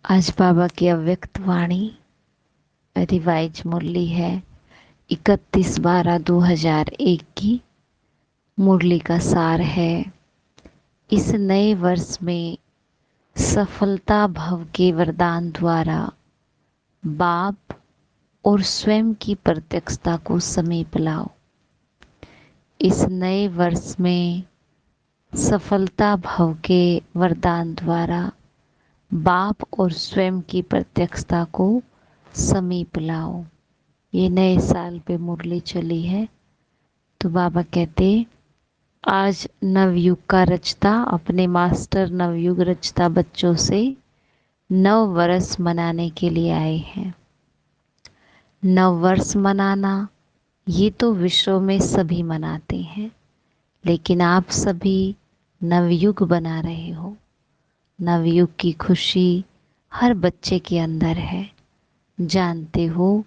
आज बाबा की अव्यक्त वाणी रिवाइज मुरली है 31/12/2001 की। मुरली का सार है, इस नए वर्ष में सफलता भव के वरदान द्वारा बाप और स्वयं की प्रत्यक्षता को समीप लाओ। इस नए वर्ष में सफलता भव के वरदान द्वारा बाप और स्वयं की प्रत्यक्षता को समीप लाओ। ये नए साल पे मुरली चली है। तो बाबा कहते आज नवयुग का रचता अपने मास्टर नवयुग रचता बच्चों से नव वर्ष मनाने के लिए आए हैं। नव वर्ष मनाना ये तो विश्व में सभी मनाते हैं, लेकिन आप सभी नवयुग बना रहे हो। नवयुग की खुशी हर बच्चे के अंदर है। जानते हो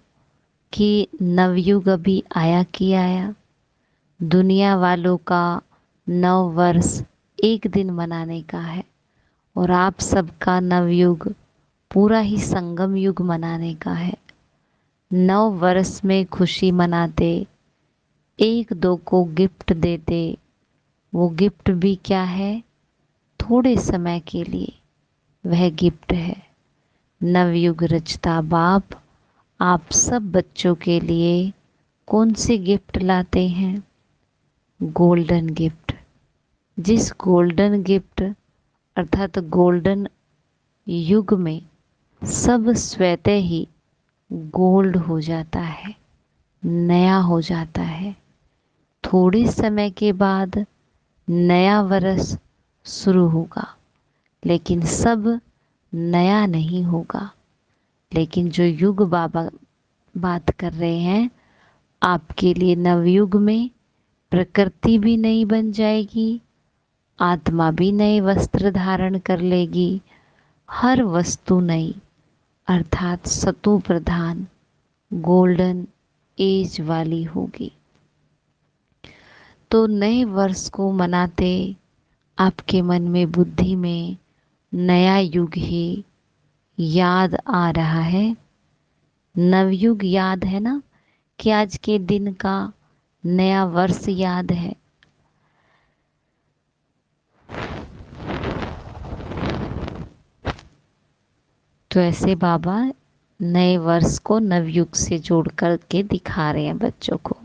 कि नवयुग अभी आया कि आया। दुनिया वालों का नव वर्ष एक दिन मनाने का है और आप सबका नवयुग पूरा ही संगम युग मनाने का है। नव वर्ष में खुशी मनाते, एक दो को गिफ्ट देते। वो गिफ्ट भी क्या है? थोड़े समय के लिए वह गिफ्ट है। नवयुग रचता बाप आप सब बच्चों के लिए कौन से गिफ्ट लाते हैं? Golden gift. जिस गोल्डन गिफ्ट अर्थात गोल्डन युग में सब स्वतः ही गोल्ड हो जाता है, नया हो जाता है। थोड़े समय के बाद नया वर्ष शुरू होगा, लेकिन सब नया नहीं होगा। लेकिन जो युग बाबा बात कर रहे हैं, आपके लिए नवयुग में प्रकृति भी नई बन जाएगी, आत्मा भी नए वस्त्र धारण कर लेगी, हर वस्तु नई अर्थात सतो प्रधान गोल्डन एज वाली होगी। तो नए वर्ष को मनाते आपके मन में बुद्धि में नया युग ही याद आ रहा है। नवयुग याद है ना, कि आज के दिन का नया वर्ष याद है। तो ऐसे बाबा नए वर्ष को नवयुग से जोड़ कर के दिखा रहे हैं बच्चों को।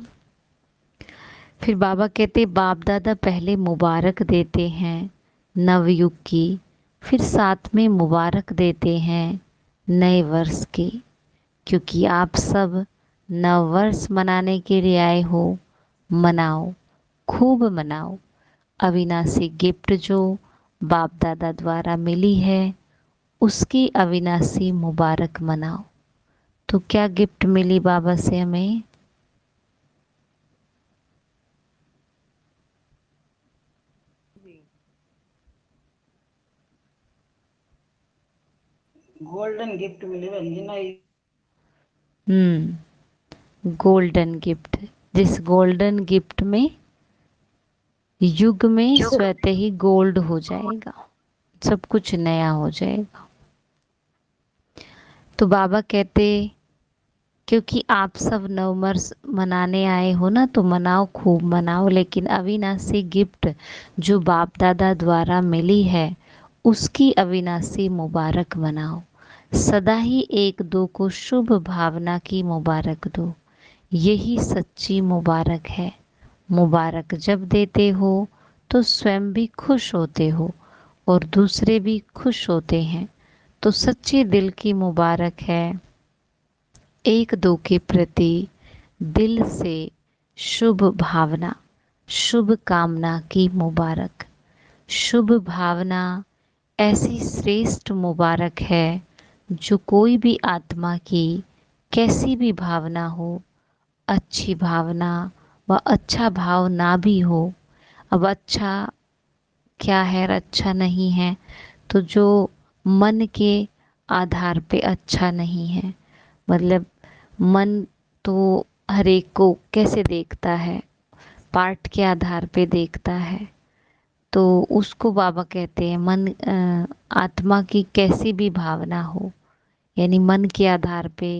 फिर बाबा कहते बाप दादा पहले मुबारक देते हैं नवयुग की, फिर साथ में मुबारक देते हैं नए वर्ष की। क्योंकि आप सब नव वर्ष मनाने के लिए आए हो, मनाओ, खूब मनाओ। अविनाशी गिफ्ट जो बाप दादा द्वारा मिली है उसकी अविनाशी मुबारक मनाओ। तो क्या गिफ्ट मिली बाबा से हमें? गोल्डन गिफ्ट मिले बहन जी ना। Golden gift. जिस गोल्डन गिफ्ट में युग में स्वतः ही गोल्ड हो जाएगा, सब कुछ नया हो जाएगा। तो बाबा कहते क्योंकि आप सब नववर्ष मनाने आए हो ना, तो मनाओ, खूब मनाओ। लेकिन अविनाशी गिफ्ट जो बाप दादा द्वारा मिली है उसकी अविनाशी मुबारक मनाओ। सदा ही एक दो को शुभ भावना की मुबारक दो। यही सच्ची मुबारक है। मुबारक जब देते हो तो स्वयं भी खुश होते हो और दूसरे भी खुश होते हैं। तो सच्चे दिल की मुबारक है। एक दो के प्रति दिल से शुभ भावना, शुभ कामना की मुबारक। शुभ भावना ऐसी श्रेष्ठ मुबारक है जो कोई भी आत्मा की कैसी भी भावना हो, अच्छी भावना व अच्छा भाव ना भी हो। अब अच्छा क्या है और अच्छा नहीं है, तो जो मन के आधार पे अच्छा नहीं है, मतलब मन तो हर एक को कैसे देखता है, पार्ट के आधार पे देखता है। तो उसको बाबा कहते हैं मन आत्मा की कैसी भी भावना हो, यानी मन के आधार पे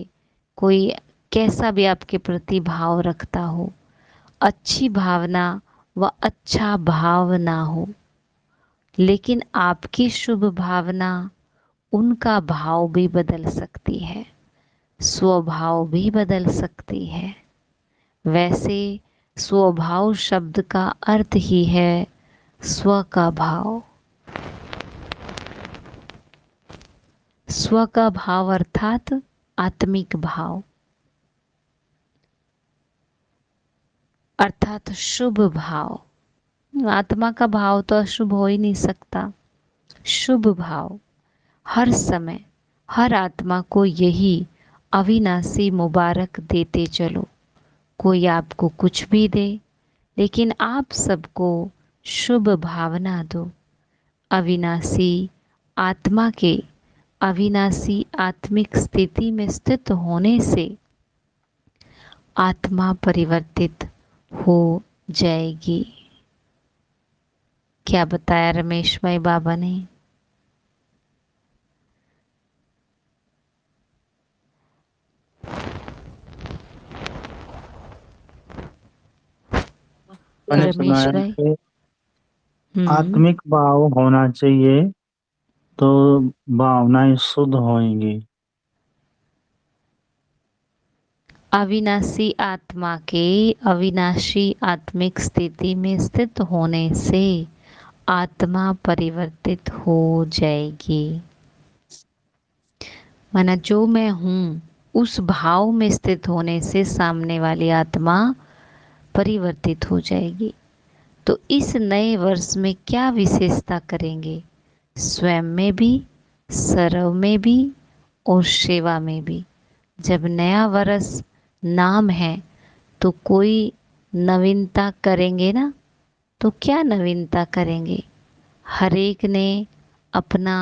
कोई कैसा भी आपके प्रति भाव रखता हो, अच्छी भावना व अच्छा भाव ना हो, लेकिन आपकी शुभ भावना उनका भाव भी बदल सकती है, स्वभाव भी बदल सकती है। वैसे स्वभाव शब्द का अर्थ ही है स्व का भाव। स्व का भाव अर्थात आत्मिक भाव, अर्थात शुभ भाव। आत्मा का भाव तो अशुभ हो ही नहीं सकता। शुभ भाव हर समय हर आत्मा को यही अविनाशी मुबारक देते चलो। कोई आपको कुछ भी दे, लेकिन आप सबको शुभ भावना दो। अविनाशी आत्मा के अविनाशी आत्मिक स्थिति में स्थित होने से आत्मा परिवर्तित हो जाएगी। क्या बताया रमेश भाई बाबा ने? मैंने सुना रमेश है भाई। कि हम्म। आत्मिक भाव होना चाहिए तो भावनाएं शुद्ध होंगी। अविनाशी आत्मा के अविनाशी आत्मिक स्थिति में स्थित होने से आत्मा परिवर्तित हो जाएगी। माना जो मैं हूँ उस भाव में स्थित होने से सामने वाली आत्मा परिवर्तित हो जाएगी। तो इस नए वर्ष में क्या विशेषता करेंगे? स्वयं में भी, सर्व में भी और सेवा में भी। जब नया वर्ष नाम है तो कोई नवीनता करेंगे ना, तो क्या नवीनता करेंगे? हर एक ने अपना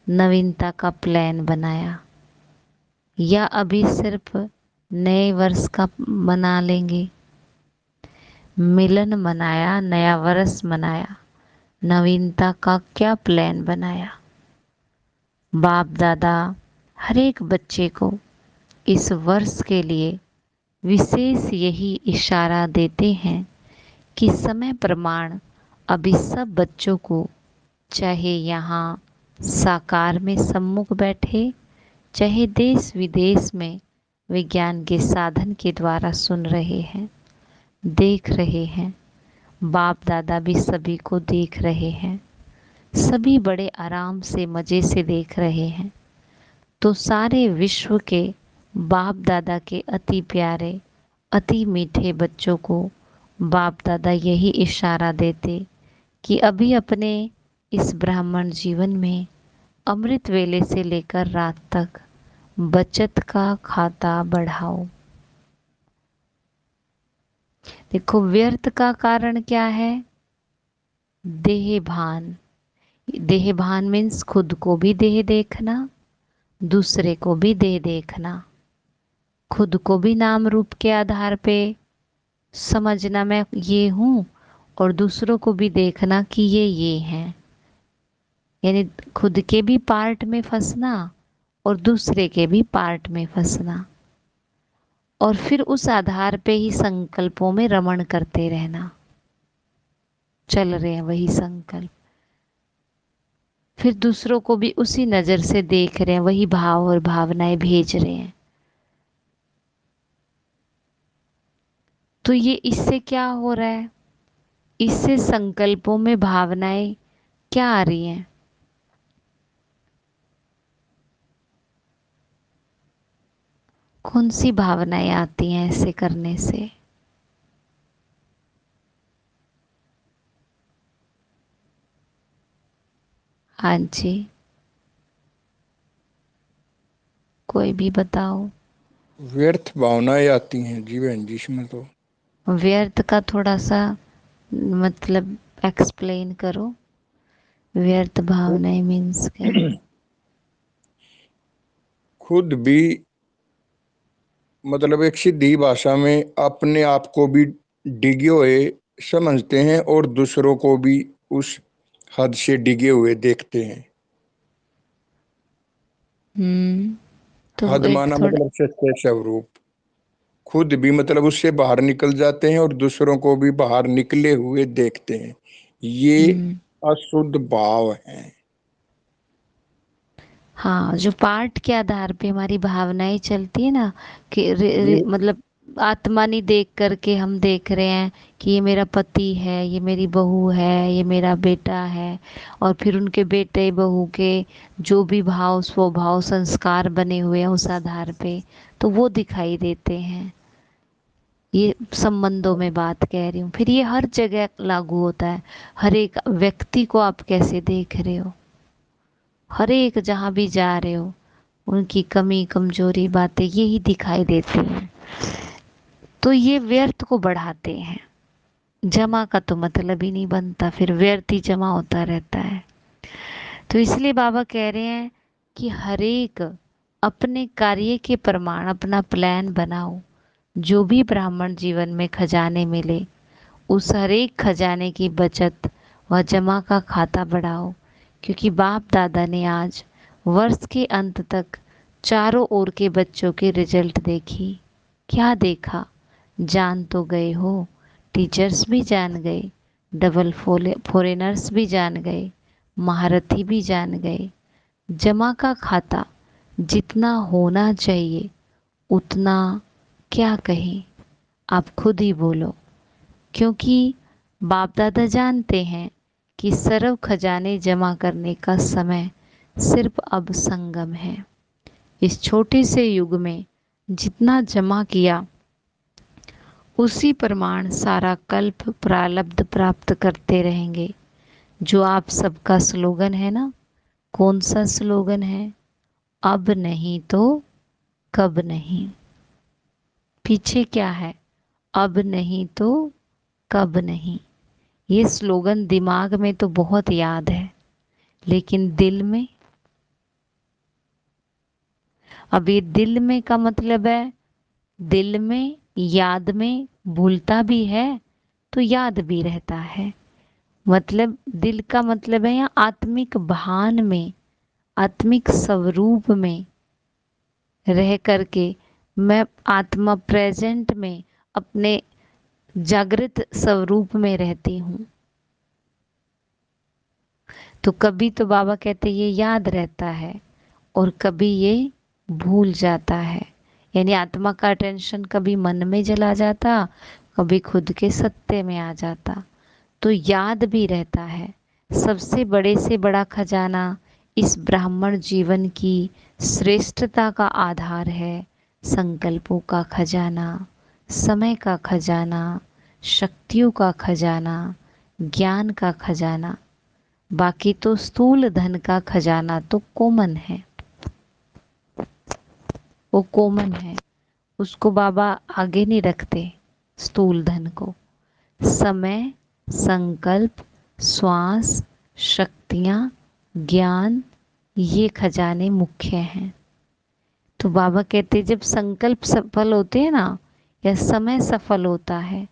नवीनता का प्लान बनाया, या अभी सिर्फ नए वर्ष का मना लेंगे? मिलन मनाया, नया वर्ष मनाया, नवीनता का क्या प्लान बनाया? बाप दादा हर एक बच्चे को इस वर्ष के लिए विशेष यही इशारा देते हैं कि समय प्रमाण अभी सब बच्चों को, चाहे यहाँ साकार में सम्मुख बैठे, चाहे देश विदेश में विज्ञान के साधन के द्वारा सुन रहे हैं, देख रहे हैं, बाप दादा भी सभी को देख रहे हैं, सभी बड़े आराम से मज़े से देख रहे हैं। तो सारे विश्व के बाप दादा के अति प्यारे अति मीठे बच्चों को बाप दादा यही इशारा देते कि अभी अपने इस ब्राह्मण जीवन में अमृत वेले से लेकर रात तक बचत का खाता बढ़ाओ। देखो, व्यर्थ का कारण क्या है? देह भान। देह भान मीन्स खुद को भी देह देखना, दूसरे को भी देह देखना, खुद को भी नाम रूप के आधार पे समझना मैं ये हूँ, और दूसरों को भी देखना कि ये हैं। यानी खुद के भी पार्ट में फंसना और दूसरे के भी पार्ट में फंसना, और फिर उस आधार पे ही संकल्पों में रमण करते रहना। चल रहे हैं वही संकल्प, फिर दूसरों को भी उसी नज़र से देख रहे हैं, वही भाव और भावनाएं भेज रहे हैं। तो ये इससे क्या हो रहा है? इससे संकल्पों में भावनाएं क्या आ रही हैं? कौन सी भावनाएं आती हैं ऐसे करने से? हाँ जी, कोई भी बताओ। व्यर्थ भावनाएं आती हैं जी बहन जी इसमें तो। व्यर्थ का थोड़ा सा मतलब एक्सप्लेन करो। व्यर्थ भावनाएं मीन्स क्या? खुद भी मतलब एक सीधी भाषा में अपने आप को भी डिगे हुए समझते हैं और दूसरों को भी उस हद से डिगे हुए देखते हैं। तो हद एक माना थोड़ा मतलब सत्य स्वरूप, खुद भी मतलब उससे बाहर निकल जाते हैं और दूसरों को भी बाहर निकले हुए देखते हैं। ये हम्म अशुद्ध भाव है। हाँ, जो पाठ के आधार पे हमारी भावनाएं चलती है ना, कि ये मतलब आत्मा नहीं देख करके हम देख रहे हैं कि ये मेरा पति है, ये मेरी बहू है, ये मेरा बेटा है, और फिर उनके बेटे बहू के जो भी भाव स्वभाव संस्कार बने हुए हैं उस आधार पे, तो वो दिखाई देते हैं। ये संबंधों में बात कह रही हूँ, फिर ये हर जगह लागू होता है। हर एक व्यक्ति को आप कैसे देख रहे हो, हर एक जहाँ भी जा रहे हो उनकी कमी कमजोरी बातें यही दिखाई देती हैं। तो ये व्यर्थ को बढ़ाते हैं, जमा का तो मतलब ही नहीं बनता, फिर व्यर्थ ही जमा होता रहता है। तो इसलिए बाबा कह रहे हैं कि हर एक अपने कार्य के प्रमाण अपना प्लान बनाओ। जो भी ब्राह्मण जीवन में खजाने मिले, उस हर एक खजाने की बचत व जमा का खाता बढ़ाओ। क्योंकि बाप दादा ने आज वर्ष के अंत तक चारों ओर के बच्चों के रिजल्ट देखी। क्या देखा? जान तो गए हो, टीचर्स भी जान गए, डबल फॉरेनर्स भी जान गए, महारथी भी जान गए। जमा का खाता जितना होना चाहिए उतना क्या कहें, आप खुद ही बोलो। क्योंकि बाप दादा जानते हैं कि सर्व खजाने जमा करने का समय सिर्फ अब संगम है। इस छोटे से युग में जितना जमा किया उसी प्रमाण सारा कल्प प्रारब्ध प्राप्त करते रहेंगे। जो आप सबका स्लोगन है ना, कौन सा स्लोगन है? अब नहीं तो कब नहीं। पीछे क्या है? अब नहीं तो कब नहीं। ये स्लोगन दिमाग में तो बहुत याद है, लेकिन दिल में, अब ये दिल में का मतलब है, दिल में याद में भूलता भी है तो याद भी रहता है। मतलब दिल का मतलब है यहाँ आत्मिक भान में, आत्मिक स्वरूप में रह करके मैं आत्मा प्रेजेंट में अपने जागृत स्वरूप में रहती हूँ। तो कभी तो बाबा कहते ये याद रहता है और कभी ये भूल जाता है। यानी आत्मा का अटेंशन कभी मन में चला जाता, कभी खुद के सत्य में आ जाता, तो याद भी रहता है। सबसे बड़े से बड़ा खजाना इस ब्राह्मण जीवन की श्रेष्ठता का आधार है संकल्पों का खजाना, समय का खजाना, शक्तियों का खजाना, ज्ञान का खजाना। बाकी तो स्थूल धन का खजाना तो कॉमन है, वो कॉमन है, उसको बाबा आगे नहीं रखते। स्थूल धन को समय, संकल्प, श्वास, शक्तियाँ, ज्ञान, ये खजाने मुख्य हैं। तो बाबा कहते जब संकल्प सफल होते हैं ना, या समय सफल होता है,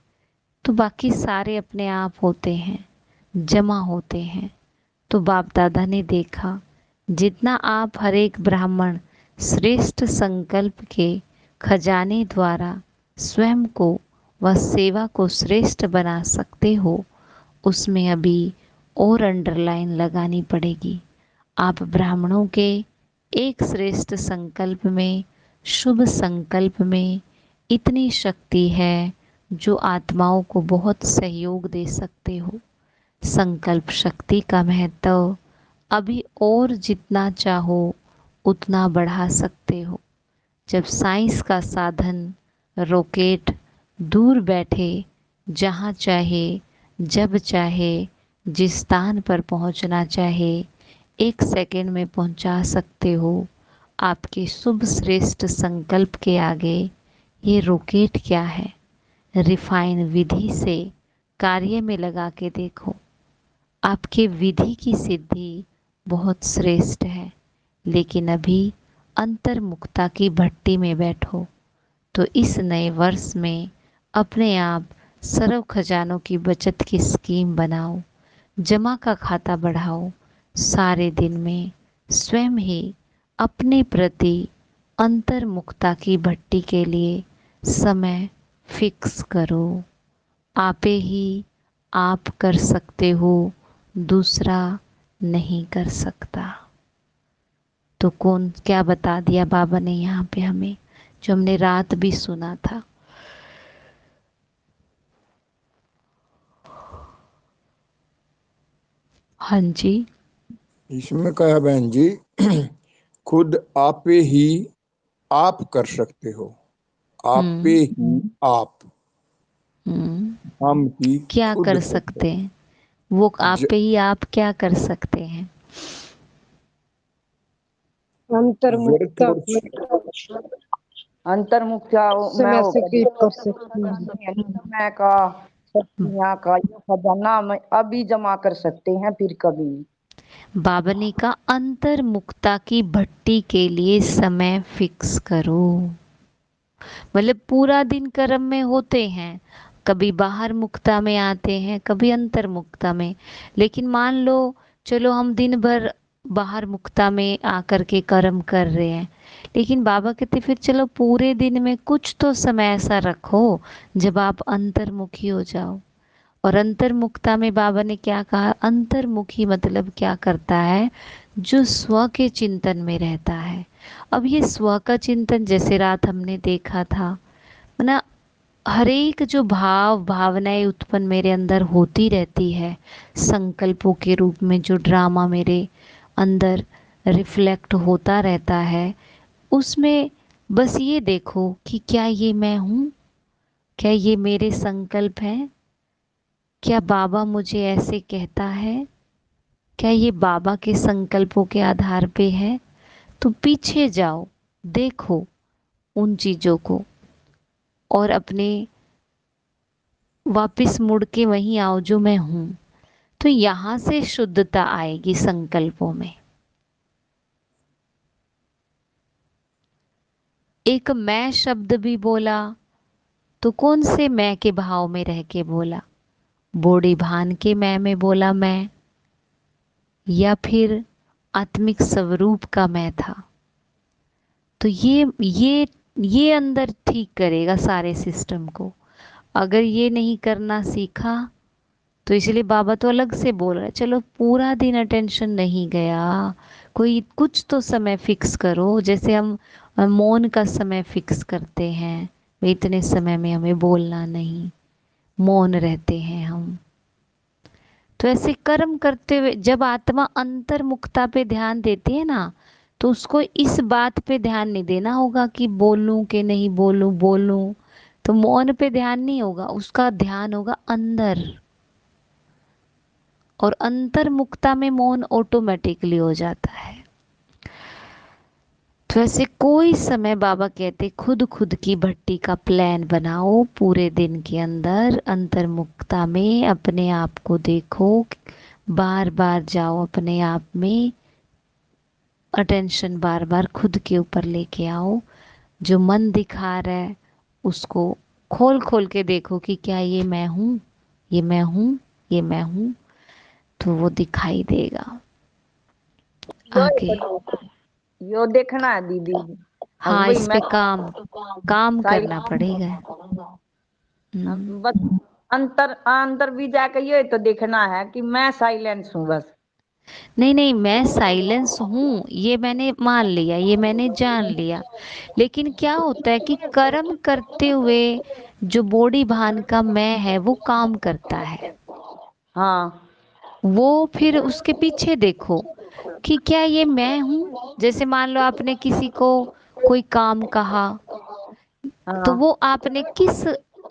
तो बाकी सारे अपने आप होते हैं, जमा होते हैं। तो बाप दादा ने देखा जितना आप हर एक ब्राह्मण श्रेष्ठ संकल्प के खजाने द्वारा स्वयं को व सेवा को श्रेष्ठ बना सकते हो, उसमें अभी और अंडरलाइन लगानी पड़ेगी। आप ब्राह्मणों के एक श्रेष्ठ संकल्प में, शुभ संकल्प में इतनी शक्ति है जो आत्माओं को बहुत सहयोग दे सकते हो। संकल्प शक्ति का महत्व अभी और जितना चाहो उतना बढ़ा सकते हो। जब साइंस का साधन रॉकेट दूर बैठे जहाँ चाहे जब चाहे जिस स्थान पर पहुँचना चाहे 1 सेकंड में पहुँचा सकते हो, आपके शुभ श्रेष्ठ संकल्प के आगे ये रॉकेट क्या है। रिफाइन विधि से कार्य में लगा के देखो, आपके विधि की सिद्धि बहुत श्रेष्ठ है, लेकिन अभी अंतर्मुखता की भट्टी में बैठो। तो इस नए वर्ष में अपने आप सर्व खजानों की बचत की स्कीम बनाओ। जमा का खाता बढ़ाओ। सारे दिन में स्वयं ही अपने प्रति अंतर्मुखता की भट्टी के लिए समय फिक्स करो। आपे ही आप कर सकते हो, दूसरा नहीं कर सकता। तो कौन क्या बता दिया बाबा ने यहाँ पे हमें, जो हमने रात भी सुना था। हाँ जी, इसमें कहा बहन जी, खुद आपे ही आप कर सकते हो, आपे ही आप, हम ही क्या खुद कर कर सकते। सकते हैं? वो आप ज, पे ही आप क्या कर सकते हैं? व्यर्थ अंतर्मुखता और अंतर्मुखता मैं समय वो से कर कीप कर सकती हूँ। समय का, शक्तियाँ का ये खजाना मैं अभी जमा कर सकते हैं, फिर कभी नहीं। बाबा ने कहा अंतर्मुखता की भट्टी के लिए समय फिक्स करो। मतलब पूरा दिन कर्म में होते हैं, कभी बाहर मुक्ता में आते हैं, कभी अंतर मुक्ता में। लेकिन मान लो चलो हम दिन भर बाहर मुक्ता में आकर के कर्म कर रहे हैं, लेकिन बाबा कहते फिर चलो पूरे दिन में कुछ तो समय ऐसा रखो जब आप अंतर्मुखी हो जाओ। और अंतर्मुखता में बाबा ने क्या कहा, अंतर्मुखी मतलब क्या करता है, जो स्व के चिंतन में रहता है। अब ये स्व का चिंतन जैसे रात हमने देखा था ना, हर एक जो भाव भावनाएं उत्पन्न मेरे अंदर होती रहती है, संकल्पों के रूप में जो ड्रामा मेरे अंदर रिफ्लेक्ट होता रहता है, उसमें बस ये देखो कि क्या ये मैं हूँ, क्या ये मेरे संकल्प हैं, क्या बाबा मुझे ऐसे कहता है, क्या ये बाबा के संकल्पों के आधार पे है। तो पीछे जाओ, देखो उन चीज़ों को, और अपने वापस मुड़ के वहीं आओ जो मैं हूँ। तो यहाँ से शुद्धता आएगी संकल्पों में। एक मैं शब्द भी बोला तो कौन से मैं के भाव में रह के बोला, बॉडी भान के मैं में बोला मैं, या फिर आत्मिक स्वरूप का मैं था। तो ये अंदर ठीक करेगा सारे सिस्टम को। अगर ये नहीं करना सीखा तो इसलिए बाबा तो अलग से बोल रहा है, चलो पूरा दिन अटेंशन नहीं गया, कोई कुछ तो समय फिक्स करो। जैसे हम मौन का समय फिक्स करते हैं, भाई इतने समय में हमें बोलना नहीं, मौन रहते हैं हम। तो ऐसे कर्म करते हुए जब आत्मा अंतर्मुखता पे ध्यान देती है ना, तो उसको इस बात पे ध्यान नहीं देना होगा कि बोलूं कि नहीं बोलूं, बोलूं। तो मौन पे ध्यान नहीं होगा, उसका ध्यान होगा अंदर। और अंतर्मुखता में मौन ऑटोमेटिकली हो जाता है। तो ऐसे कोई समय बाबा कहते खुद खुद की भट्टी का प्लान बनाओ, पूरे दिन के अंदर अंतर्मुखता में अपने आप को देखो, बार बार जाओ अपने आप में, अटेंशन बार बार खुद के ऊपर लेके आओ। जो मन दिखा रहा है उसको खोल खोल के देखो कि क्या ये मैं हूँ, ये मैं हूँ, ये मैं हूँ। तो वो दिखाई देगा आगे। यो देखना है दीदी। अब हाँ, वही इस मैं पे काम काम करना पड़ेगा। बस अंतर अंदर भी जाके ये तो देखना है कि मैं साइलेंस हूँ बस। नहीं नहीं, मैं साइलेंस हूँ ये मैंने मान लिया, ये मैंने जान लिया। लेकिन क्या होता है कि कर्म करते हुए जो बॉडी भान का मैं है वो काम करता है। हाँ वो फिर उसके पीछे देखो कि क्या ये मैं हूँ। जैसे मान लो आपने किसी को कोई काम कहा, तो हाँ वो आपने किस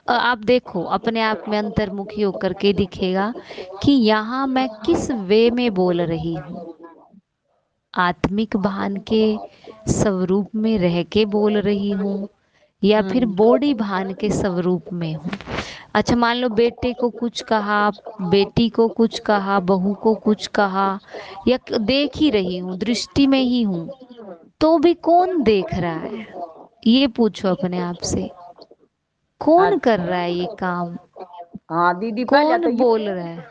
आप देखो अपने आप में अंतर्मुखी होकर के दिखेगा कि यहाँ मैं किस वे में बोल रही हूँ। आत्मिक भान के स्वरूप में रह के बोल रही हूँ, या फिर बॉडी भान के स्वरूप में हूँ। अच्छा मान लो बेटे को कुछ कहा, बेटी को कुछ कहा, बहू को कुछ कहा, या देख ही रही हूँ, दृष्टि में ही हूँ, तो भी कौन देख रहा है, ये पूछो अपने आप से। कौन कर अच्छा रहा है ये काम, हाँ दीदी, पहले कौन तो बोल रहा है।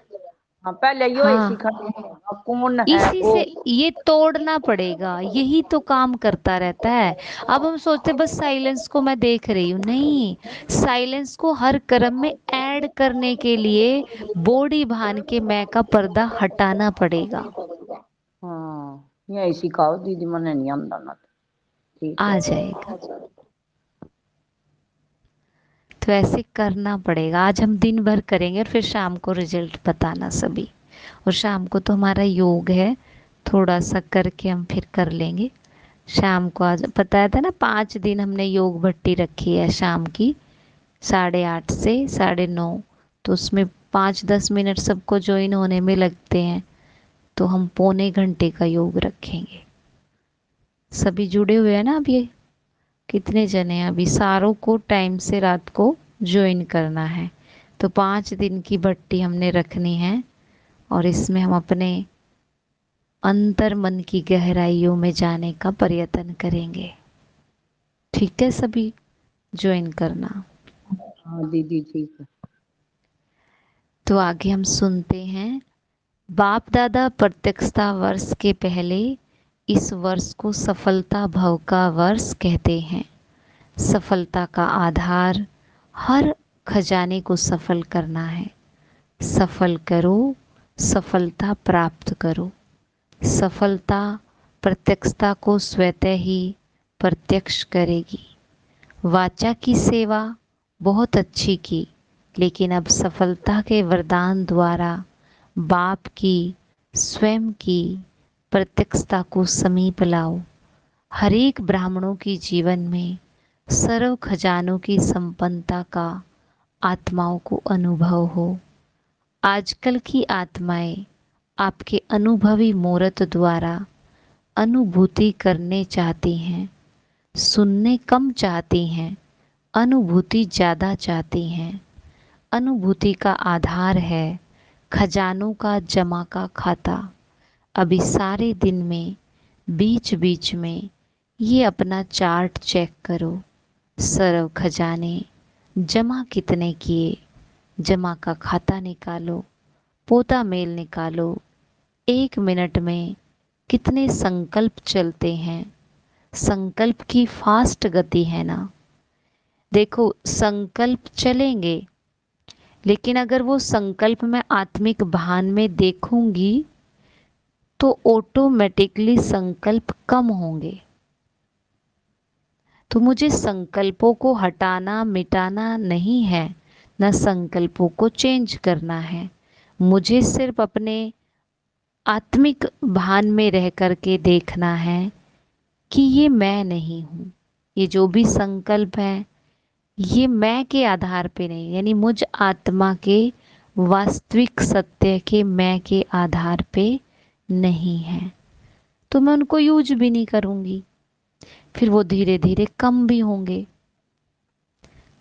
हाँ पहले यो हाँ। सीखना कौन है इसी वो। से ये तोड़ना पड़ेगा, यही तो काम करता रहता है। अब हम सोचते बस साइलेंस को मैं देख रही हूँ, नहीं, साइलेंस को हर कर्म में ऐड करने के लिए बॉडी भान के मैं का पर्दा हटाना पड़ेगा। हाँ यही सिखाओ दीदी, मने नहीं आंदा ना। ठीक आ है। जाएगा, तो ऐसे करना पड़ेगा। आज हम दिन भर करेंगे और फिर शाम को रिजल्ट बताना सभी। और शाम को तो हमारा योग है, थोड़ा सा करके हम फिर कर लेंगे शाम को। आज बताया था ना 5 दिन हमने योग भट्टी रखी है शाम की 8:30 से 9:30, तो उसमें 5-10 मिनट सबको ज्वाइन होने में लगते हैं, तो हम पौने घंटे का योग रखेंगे। सभी जुड़े हुए हैं ना? अब ये कितने जने हैं? अभी सारों को टाइम से रात को ज्वाइन करना है। तो 5 दिन की भट्टी हमने रखनी है और इसमें हम अपने अंतर मन की गहराइयों में जाने का प्रयत्न करेंगे। ठीक है, सभी ज्वाइन करना। हाँ दीदी ठीक है। तो आगे हम सुनते हैं। बाप दादा प्रत्यक्षता वर्ष के पहले इस वर्ष को सफलता भव का वर्ष कहते हैं। सफलता का आधार हर खजाने को सफल करना है। सफल करो, सफलता प्राप्त करो। सफलता प्रत्यक्षता को स्वतः ही प्रत्यक्ष करेगी। वाचा की सेवा बहुत अच्छी की, लेकिन अब सफलता के वरदान द्वारा बाप की स्वयं की प्रत्यक्षता को समीप लाओ। हरेक ब्राह्मणों की जीवन में सर्व खजानों की संपन्नता का आत्माओं को अनुभव हो। आजकल की आत्माएं आपके अनुभवी मूर्त द्वारा अनुभूति करने चाहती हैं, सुनने कम चाहती हैं, अनुभूति ज़्यादा चाहती हैं। अनुभूति का आधार है खजानों का जमा का खाता। अभी सारे दिन में बीच बीच में ये अपना चार्ट चेक करो। सर्व खजाने जमा कितने किए, जमा का खाता निकालो, पोता मेल निकालो। 1 मिनट में कितने संकल्प चलते हैं। संकल्प की फास्ट गति है ना। देखो संकल्प चलेंगे, लेकिन अगर वो संकल्प मैं आत्मिक भान में देखूंगी तो ऑटोमेटिकली संकल्प कम होंगे। तो मुझे संकल्पों को हटाना मिटाना नहीं है, न संकल्पों को चेंज करना है। मुझे सिर्फ अपने आत्मिक भान में रह करके देखना है कि ये मैं नहीं हूँ। ये जो भी संकल्प है ये मैं के आधार पे नहीं, यानी मुझ आत्मा के वास्तविक सत्य के मैं के आधार पे नहीं है, तो मैं उनको यूज भी नहीं करूँगी। फिर वो धीरे धीरे कम भी होंगे,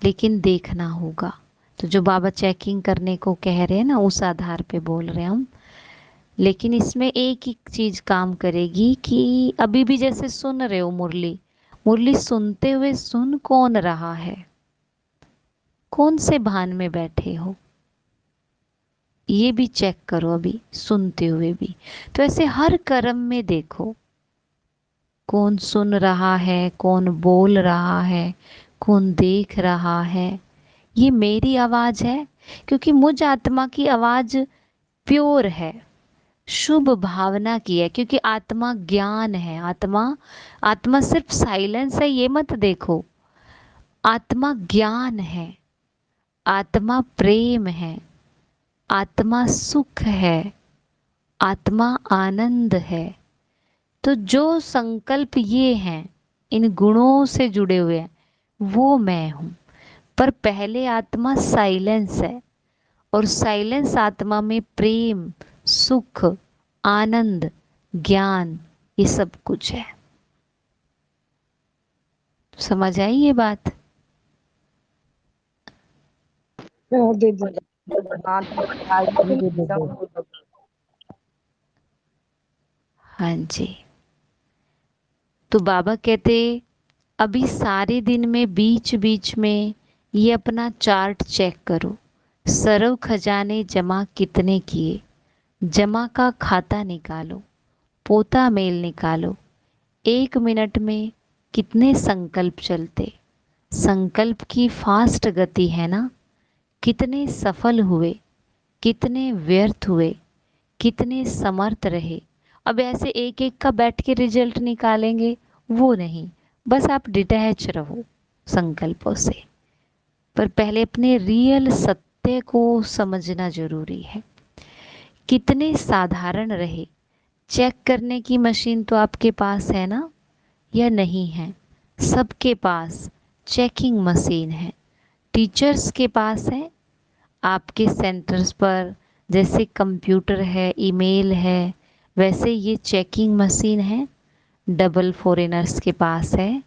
लेकिन देखना होगा। तो जो बाबा चेकिंग करने को कह रहे हैं ना, उस आधार पे बोल रहे हैं हम। लेकिन इसमें एक ही चीज काम करेगी कि अभी भी जैसे सुन रहे हो मुरली, मुरली सुनते हुए सुन कौन रहा है, कौन से भान में बैठे हो, ये भी चेक करो अभी सुनते हुए भी। तो ऐसे हर कर्म में देखो कौन सुन रहा है, कौन बोल रहा है, कौन देख रहा है। ये मेरी आवाज है, क्योंकि मुझ आत्मा की आवाज प्योर है, शुभ भावना की है। क्योंकि आत्मा ज्ञान है, आत्मा आत्मा सिर्फ साइलेंस है ये मत देखो। आत्मा ज्ञान है, आत्मा प्रेम है, आत्मा सुख है, आत्मा आनंद है। तो जो संकल्प ये हैं, इन गुणों से जुड़े हुए हैं, वो मैं हूं। पर पहले आत्मा साइलेंस है, और साइलेंस आत्मा में प्रेम, सुख, आनंद, ज्ञान, ये सब कुछ है। समझ आई ये बात? हाँ जी। तो बाबा कहते अभी सारे दिन में बीच बीच में ये अपना चार्ट चेक करो। सर्व खजाने जमा कितने किए, जमा का खाता निकालो, पोता मेल निकालो। 1 मिनट में कितने संकल्प चलते, संकल्प की फास्ट गति है ना। कितने सफल हुए, कितने व्यर्थ हुए, कितने समर्थ रहे। अब ऐसे एक एक का बैठ के रिजल्ट निकालेंगे, वो नहीं। बस आप डिटैच रहो संकल्पों से, पर पहले अपने रियल सत्य को समझना जरूरी है। कितने साधारण रहे, चेक करने की मशीन तो आपके पास है ना, या नहीं है? सबके पास चेकिंग मशीन है। टीचर्स के पास है, आपके सेंटर्स पर जैसे कंप्यूटर है, ईमेल है, वैसे ये चेकिंग मशीन है। डबल फॉरेनर्स के पास है,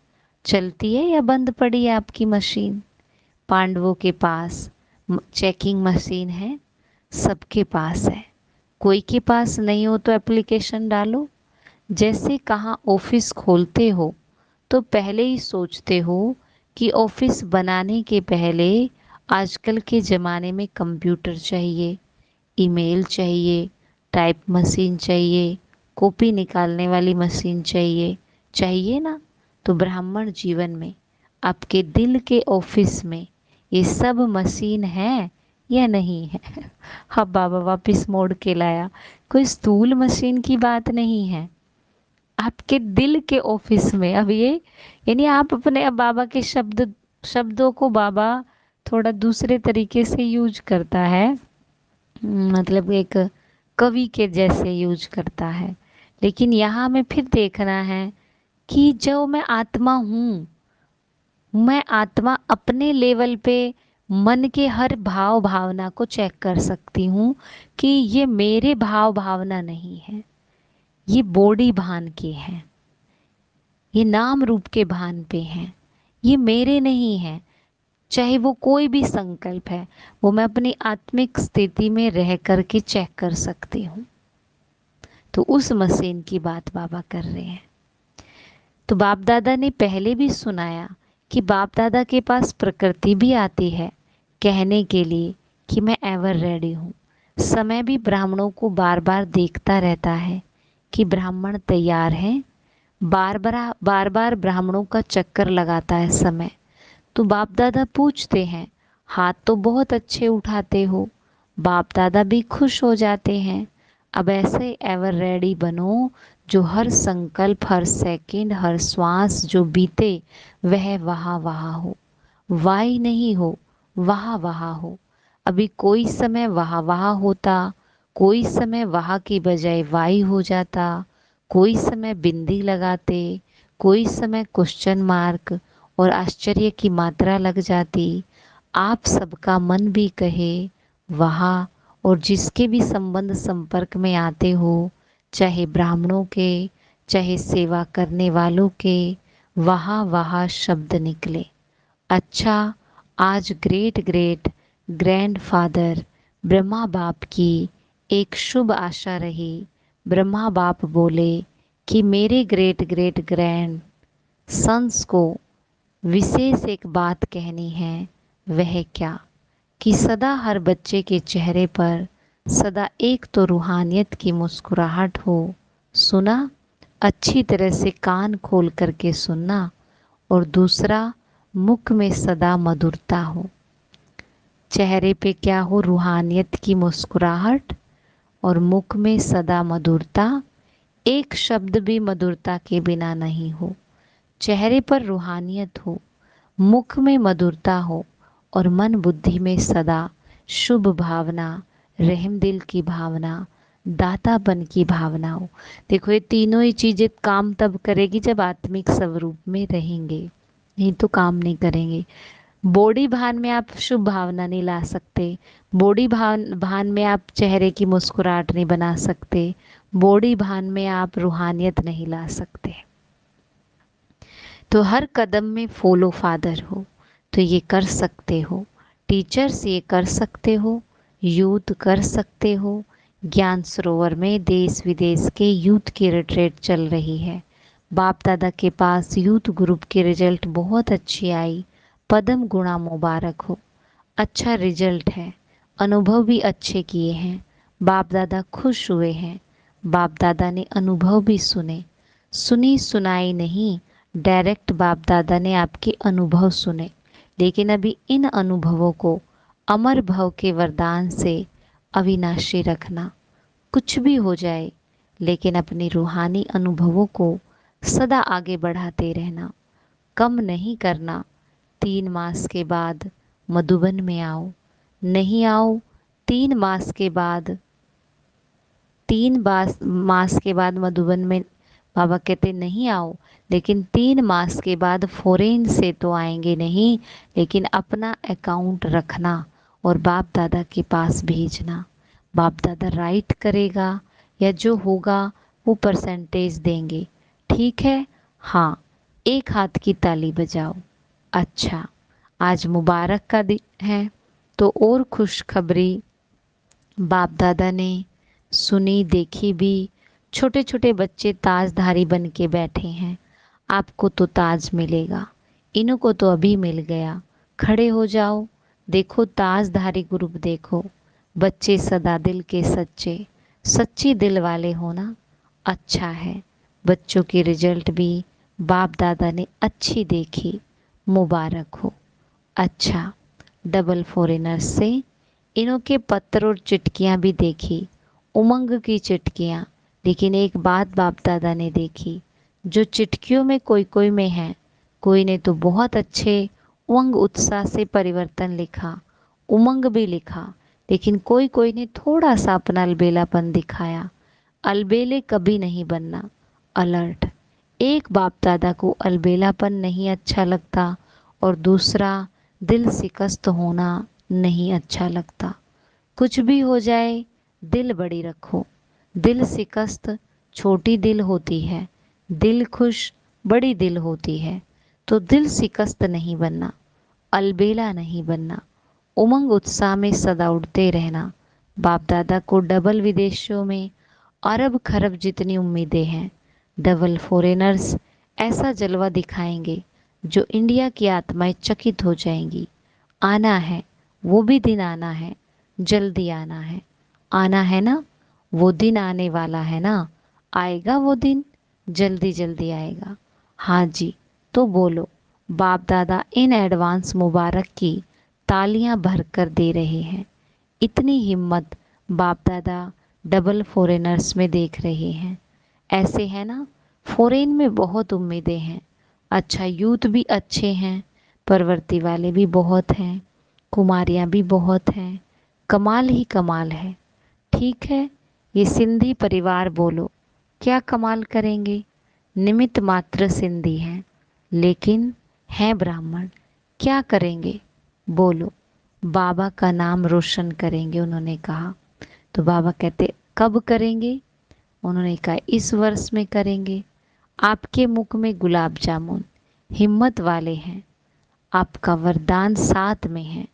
चलती है या बंद पड़ी है आपकी मशीन? पांडवों के पास चेकिंग मशीन है, सबके पास है। कोई के पास नहीं हो तो एप्लीकेशन डालो। जैसे कहाँ ऑफिस खोलते हो तो पहले ही सोचते हो कि ऑफिस बनाने के पहले आजकल के ज़माने में कंप्यूटर चाहिए, ईमेल चाहिए, टाइप मशीन चाहिए, कॉपी निकालने वाली मशीन चाहिए, चाहिए ना। तो ब्राह्मण जीवन में आपके दिल के ऑफिस में ये सब मशीन है या नहीं है? अब बाबा वापिस मोड़ के लाया, कोई स्थूल मशीन की बात नहीं है, आपके दिल के ऑफिस में। अब ये यानी आप अपने, अब बाबा के शब्दों को बाबा थोड़ा दूसरे तरीके से यूज करता है, मतलब एक कवि के जैसे यूज करता है। लेकिन यहाँ हमें फिर देखना है कि जो मैं आत्मा हूँ, मैं आत्मा अपने लेवल पे मन के हर भाव भावना को चेक कर सकती हूँ कि ये मेरे भाव भावना नहीं है, ये बॉडी भान के हैं, ये नाम रूप के भान पे हैं, ये मेरे नहीं हैं। चाहे वो कोई भी संकल्प है, वो मैं अपनी आत्मिक स्थिति में रह कर के चेक कर सकती हूँ। तो उस मशीन की बात बाबा कर रहे हैं। तो बाप दादा ने पहले भी सुनाया कि बाप दादा के पास प्रकृति भी आती है कहने के लिए कि मैं एवर रेडी हूँ। समय भी ब्राह्मणों को बार बार देखता रहता है कि ब्राह्मण तैयार हैं। बार बार ब्राह्मणों का चक्कर लगाता है समय। तो बाप दादा पूछते हैं, हाथ तो बहुत अच्छे उठाते हो। बाप दादा भी खुश हो जाते हैं। अब ऐसे एवर रेडी बनो जो हर संकल्प, हर सेकंड, हर श्वास जो बीते वह वहाँ वहाँ हो, वाई नहीं हो, वहाँ वहाँ हो। अभी कोई समय वहाँ वहाँ होता, कोई समय वहाँ की बजाय वाई हो जाता, कोई समय बिंदी लगाते, कोई समय क्वेश्चन मार्क और आश्चर्य की मात्रा लग जाती। आप सबका मन भी कहे वहाँ, और जिसके भी संबंध संपर्क में आते हो, चाहे ब्राह्मणों के, चाहे सेवा करने वालों के, वहाँ वहाँ शब्द निकले। अच्छा, आज ग्रेट ग्रेट ग्रैंडफादर ब्रह्मा बाप की एक शुभ आशा रही। ब्रह्मा बाप बोले कि मेरे ग्रेट ग्रेट ग्रैंड सन्स को विशेष एक बात कहनी है। वह क्या? कि सदा हर बच्चे के चेहरे पर सदा एक तो रूहानियत की मुस्कुराहट हो। सुना? अच्छी तरह से कान खोल करके सुनना। और दूसरा, मुख में सदा मधुरता हो। चेहरे पे क्या हो? रूहानियत की मुस्कुराहट और मुख में सदा मधुरता। एक शब्द भी मधुरता के बिना नहीं हो। चेहरे पर रूहानियत हो, मुख में मधुरता हो और मन बुद्धि में सदा शुभ भावना, रहम दिल की भावना, दातापन की भावना हो। देखो, ये तीनों ही चीज़ें काम तब करेगी जब आत्मिक स्वरूप में रहेंगे, नहीं तो काम नहीं करेंगे। बॉडी भान में आप शुभ भावना नहीं ला सकते, बॉडी भान में आप चेहरे की मुस्कुराहट नहीं बना सकते, बॉडी भान में आप रूहानियत नहीं ला सकते। तो हर कदम में फॉलो फादर हो तो ये कर सकते हो। टीचर्स ये कर सकते हो, यूथ कर सकते हो। ज्ञान सरोवर में देश विदेश के यूथ की रिट्रीट चल रही है। बाप दादा के पास यूथ ग्रुप की रिजल्ट बहुत अच्छी आई। पदम गुणा मुबारक हो। अच्छा रिजल्ट है, अनुभव भी अच्छे किए हैं। बाप दादा खुश हुए हैं। बाप दादा ने अनुभव भी सुने, सुनी सुनाई नहीं, डायरेक्ट बाप दादा ने आपके अनुभव सुने। लेकिन अभी इन अनुभवों को अमर भव के वरदान से अविनाशी रखना। कुछ भी हो जाए, लेकिन अपने रूहानी अनुभवों को सदा आगे बढ़ाते रहना, कम नहीं करना। 3 मास के बाद मधुबन में आओ, नहीं आओ 3 मास के बाद, 3 मास के बाद मधुबन में बाबा कहते नहीं आओ, लेकिन 3 मास के बाद फॉरेन से तो आएंगे नहीं, लेकिन अपना अकाउंट रखना और बाप दादा के पास भेजना। बाप दादा राइट करेगा या जो होगा वो परसेंटेज देंगे। ठीक है? हाँ, एक हाथ की ताली बजाओ। अच्छा, आज मुबारक का दिन है तो और खुशखबरी बाप दादा ने सुनी देखी भी। छोटे छोटे बच्चे ताजधारी बन के बैठे हैं। आपको तो ताज मिलेगा, इनको तो अभी मिल गया। खड़े हो जाओ, देखो ताजधारी ग्रुप देखो। बच्चे सदा दिल के सच्चे, सच्ची दिल वाले होना अच्छा है। बच्चों की रिजल्ट भी बाप दादा ने अच्छी देखी, मुबारक हो। अच्छा, डबल फॉरेनर्स से इनों के पत्र और चिट्ठियाँ भी देखी, उमंग की चिट्ठियाँ। लेकिन एक बात बाप दादा ने देखी, जो चिट्ठियों में कोई कोई में है, कोई ने तो बहुत अच्छे उमंग उत्साह से परिवर्तन लिखा, उमंग भी लिखा, लेकिन कोई कोई ने थोड़ा सा अपना अलबेलापन दिखाया। अलबेले कभी नहीं बनना, अलर्ट। एक बाप दादा को अलबेलापन नहीं अच्छा लगता और दूसरा दिल शिकस्त होना नहीं अच्छा लगता। कुछ भी हो जाए, दिल बड़ी रखो। दिल शिकस्त छोटी दिल होती है, दिल खुश बड़ी दिल होती है। तो दिल शिकस्त नहीं बनना, अलबेला नहीं बनना, उमंग उत्साह में सदा उड़ते रहना। बाप दादा को डबल विदेशों में अरब खरब जितनी उम्मीदें हैं। डबल फॉरेनर्स ऐसा जलवा दिखाएंगे जो इंडिया की आत्माएं चकित हो जाएंगी। आना है, वो भी दिन आना है, जल्दी आना है। आना है ना, वो दिन आने वाला है ना, आएगा वो दिन, जल्दी जल्दी आएगा। हाँ जी, तो बोलो, बाप दादा इन एडवांस मुबारक की तालियां भर कर दे रहे हैं। इतनी हिम्मत बाप दादा डबल फॉरेनर्स में देख रहे हैं। ऐसे है ना, फॉरेन में बहुत उम्मीदें हैं। अच्छा, यूथ भी अच्छे हैं, प्रवृत्ति वाले भी बहुत हैं, कुमारियाँ भी बहुत हैं, कमाल ही कमाल है। ठीक है, ये सिंधी परिवार बोलो क्या कमाल करेंगे। निमित्त मात्र सिंधी हैं, लेकिन हैं ब्राह्मण, क्या करेंगे बोलो। बाबा का नाम रोशन करेंगे, उन्होंने कहा। तो बाबा कहते कब करेंगे? उन्होंने कहा इस वर्ष में करेंगे। आपके मुख में गुलाब जामुन, हिम्मत वाले हैं, आपका वरदान साथ में है।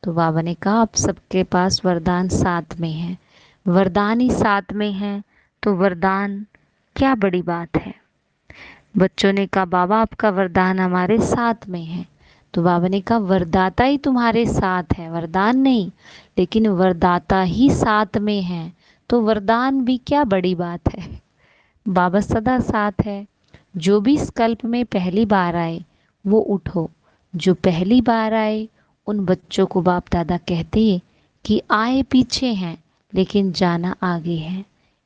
तो बाबा ने कहा आप सबके पास वरदान साथ में है, वरदान ही साथ में है तो वरदान क्या बड़ी बात है। बच्चों ने कहा बाबा आपका वरदान हमारे साथ में है। तो बाबा ने कहा वरदाता ही तुम्हारे साथ है, वरदान नहीं, लेकिन वरदाता ही साथ में है तो वरदान भी क्या बड़ी बात है। बाबा सदा साथ है। जो भी इस कल्प में पहली बार आए वो उठो। जो पहली बार आए उन बच्चों को बाप दादा कहते कि आए पीछे हैं लेकिन जाना आगे है।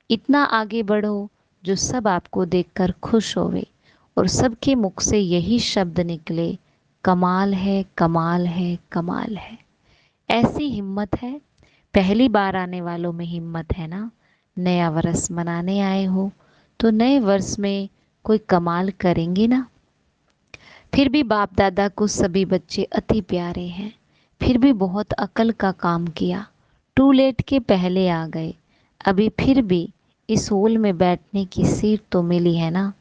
इतना आगे बढ़ो जो सब आपको देखकर खुश होवे और सबके मुख से यही शब्द निकले, कमाल है कमाल है कमाल है। ऐसी हिम्मत है, पहली बार आने वालों में हिम्मत है ना। नया वर्ष मनाने आए हो तो नए वर्ष में कोई कमाल करेंगे ना। फिर भी बाप दादा को सभी बच्चे अति प्यारे हैं, फिर भी बहुत अकल का काम किया। टू लेट के पहले आ गए। अभी फिर भी इस हॉल में बैठने की सीट तो मिली है ना,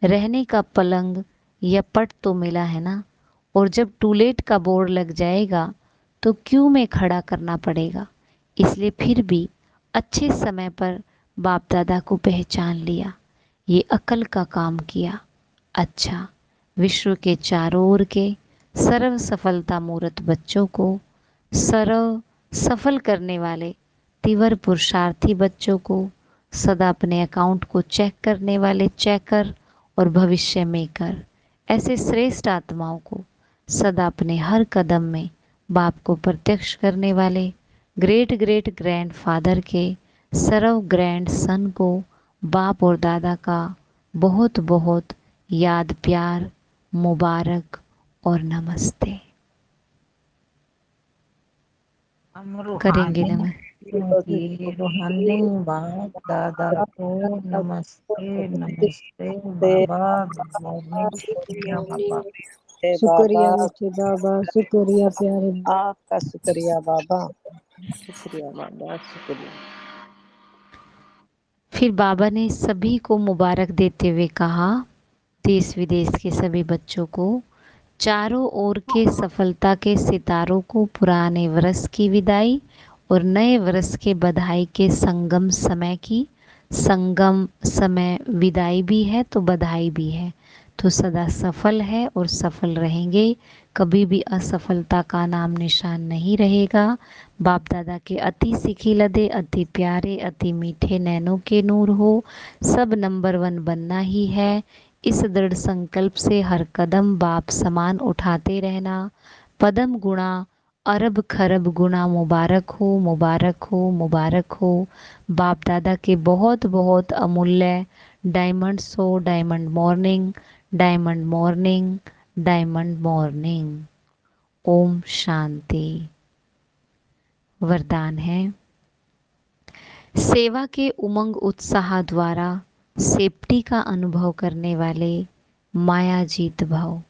रहने का पलंग या पट तो मिला है ना। और जब टू लेट का बोर्ड लग जाएगा तो क्यों में खड़ा करना पड़ेगा। इसलिए फिर भी अच्छे समय पर बाप दादा को पहचान लिया, ये अकल का काम किया। अच्छा, विश्व के चारों ओर के सर्व सफलता मूर्त बच्चों को सर्व सफल करने वाले ताकतवर पुरुषार्थी बच्चों को, सदा अपने अकाउंट को चेक करने वाले चेकर और भविष्य मेकर, ऐसे श्रेष्ठ आत्माओं को, सदा अपने हर कदम में बाप को प्रत्यक्ष करने वाले ग्रेट ग्रेट ग्रैंडफादर के सर्व ग्रैंड सन को बाप और दादा का बहुत बहुत याद, प्यार, मुबारक और नमस्ते करेंगे। क्योंकि रूहानी बाप दादा को नमस्ते नमस्ते बाबा, गुड मॉर्निंग, शुक्रिया बाबा, शुक्रिया मीठे बाबा, शुक्रिया प्यारे आपका शुक्रिया बाबा, शुक्रिया बाबा, शुक्रिया। फिर बाबा ने सभी को मुबारक देते हुए कहा, देश विदेश के सभी बच्चों को, चारों ओर के सफलता के सितारों को पुराने वर्ष की विदाई और नए वर्ष के बधाई के संगम समय विदाई भी है तो बधाई भी है, तो सदा सफल है और सफल रहेंगे, कभी भी असफलता का नाम निशान नहीं रहेगा। बाप दादा के अति सिखी लदे, अति प्यारे, अति मीठे नैनों के नूर हो, सब नंबर 1 बनना ही है। इस दृढ़ संकल्प से हर कदम बाप समान उठाते रहना। पदम गुणा अरब खरब गुणा मुबारक हो, मुबारक हो, मुबारक हो। बाप दादा के बहुत बहुत अमूल्य diamond so, diamond morning, diamond morning, diamond morning. ओम शांति। वरदान है, सेवा के उमंग उत्साह द्वारा सेफ्टी का अनुभव करने वाले मायाजीत भव।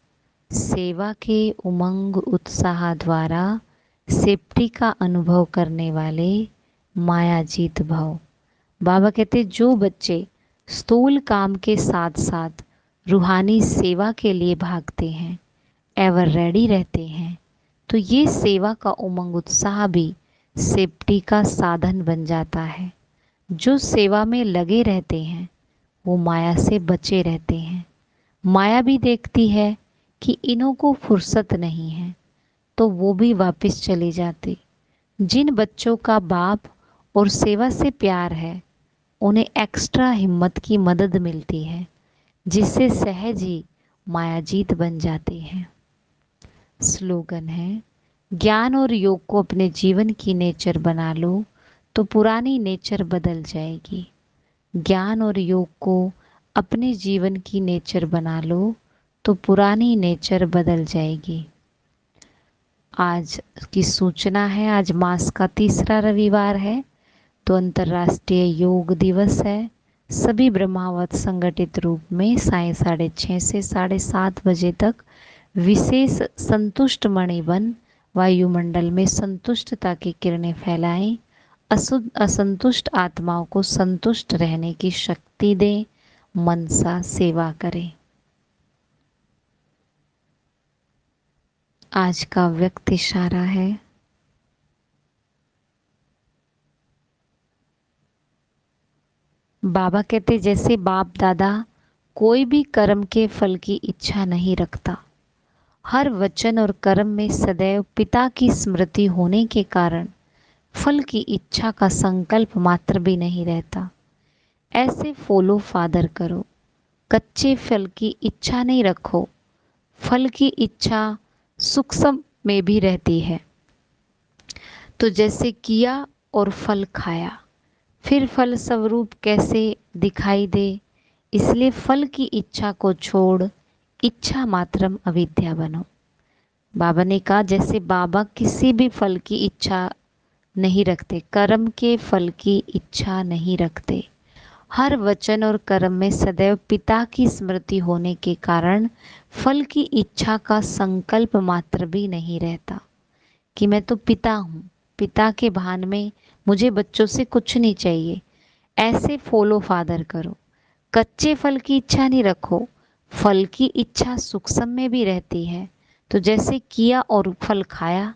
सेवा के उमंग उत्साह द्वारा सेफ्टी का अनुभव करने वाले मायाजीत भव। बाबा कहते जो बच्चे स्थूल काम के साथ साथ रूहानी सेवा के लिए भागते हैं, एवर रेडी रहते हैं, तो ये सेवा का उमंग उत्साह भी सेफ्टी का साधन बन जाता है। जो सेवा में लगे रहते हैं वो माया से बचे रहते हैं। माया भी देखती है कि इन्हों को फुर्सत नहीं है तो वो भी वापस चले जाते। जिन बच्चों का बाप और सेवा से प्यार है उन्हें एक्स्ट्रा हिम्मत की मदद मिलती है, जिससे सहज ही मायाजीत बन जाते हैं। स्लोगन है, ज्ञान और योग को अपने जीवन की नेचर बना लो तो पुरानी नेचर बदल जाएगी। ज्ञान और योग को अपने जीवन की नेचर बना लो तो पुरानी नेचर बदल जाएगी। आज की सूचना है, आज मास का तीसरा रविवार है तो अंतर्राष्ट्रीय योग दिवस है। सभी ब्रह्मावत संगठित रूप में साय 6:30 से 7:30 बजे तक विशेष संतुष्ट मणिबन वायुमंडल में संतुष्टता की किरणें फैलाएं, असंतुष्ट आत्माओं को संतुष्ट रहने की शक्ति दें, मनसा सेवा करें। आज का व्यक्त इशारा है, बाबा कहते जैसे बाप दादा कोई भी कर्म के फल की इच्छा नहीं रखता, हर वचन और कर्म में सदैव पिता की स्मृति होने के कारण फल की इच्छा का संकल्प मात्र भी नहीं रहता। ऐसे फॉलो फादर करो, कच्चे फल की इच्छा नहीं रखो। फल की इच्छा सूक्ष्म में भी रहती है, तो जैसे किया और फल खाया, फिर फल स्वरूप कैसे दिखाई दे, इसलिए फल की इच्छा को छोड़ इच्छा मात्रम अविद्या बनो। बाबा ने कहा जैसे बाबा किसी भी फल की इच्छा नहीं रखते, कर्म के फल की इच्छा नहीं रखते, हर वचन और कर्म में सदैव पिता की स्मृति होने के कारण फल की इच्छा का संकल्प मात्र भी नहीं रहता कि मैं तो पिता हूँ, पिता के भान में मुझे बच्चों से कुछ नहीं चाहिए। ऐसे फॉलो फादर करो, कच्चे फल की इच्छा नहीं रखो। फल की इच्छा सूक्ष्म में भी रहती है, तो जैसे किया और फल खाया,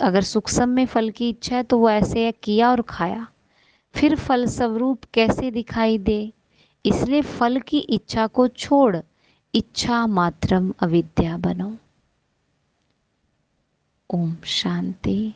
अगर सूक्ष्म में फल की इच्छा है तो वो ऐसे है किया और खाया, फिर फल स्वरूप कैसे दिखाई दे, इसलिए फल की इच्छा को छोड़ इच्छा मात्रम अविद्या बनो। ओम शांति।